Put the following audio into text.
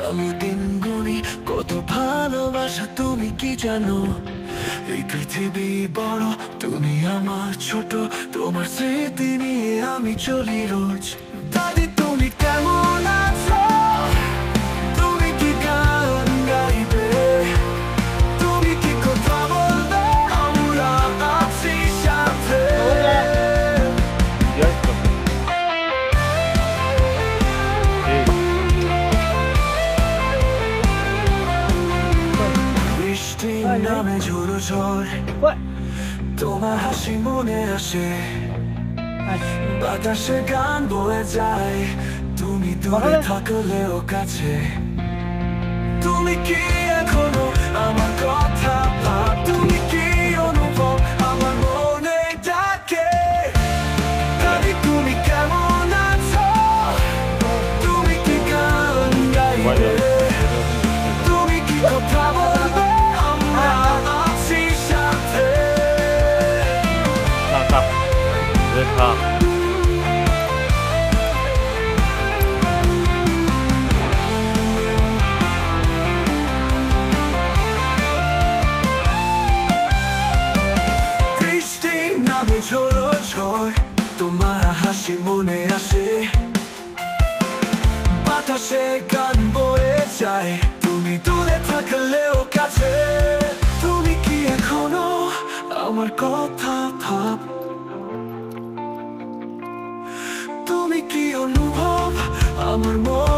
আমি দিন গুনি কত ভালোবাসা তুমি কি জানো? এই পৃথিবী বড়, তুমি আমার ছোট, তোমার স্মৃতি নিয়ে আমি চলি রোজ। দাদি তুমি কেমন আছো? তুমি কি গান গাইবে? তুমি কি কথা বলবে? আমরা আছি সাথে। বৃষ্টি নামে ঝোড়ো ঝড়, তোমার হাসি মনে আসে, বাতাসে গান বয়ে যায়, তুমি দূরে থাকলেও কাছে। তুমি কি এখনো আমার কথা ভাব? তুমি কি অনুভব আমার মনে ডাকে? দাদি তুমি কেমন আছো? তুমি কি গান গাইবে? তুমি কি কথা বলবে? আমরা আছি সাথে। বৃষ্টি নামে ঝোড়ো ঝড়, তোমার হাসি মনে আসে, বাতাসে গান বয়ে যায়, তুমি দূরে থাকলেও কাছে। তুমি কি এখনো আমার কথা ভাব? তুমি কি অনুভব আমার মন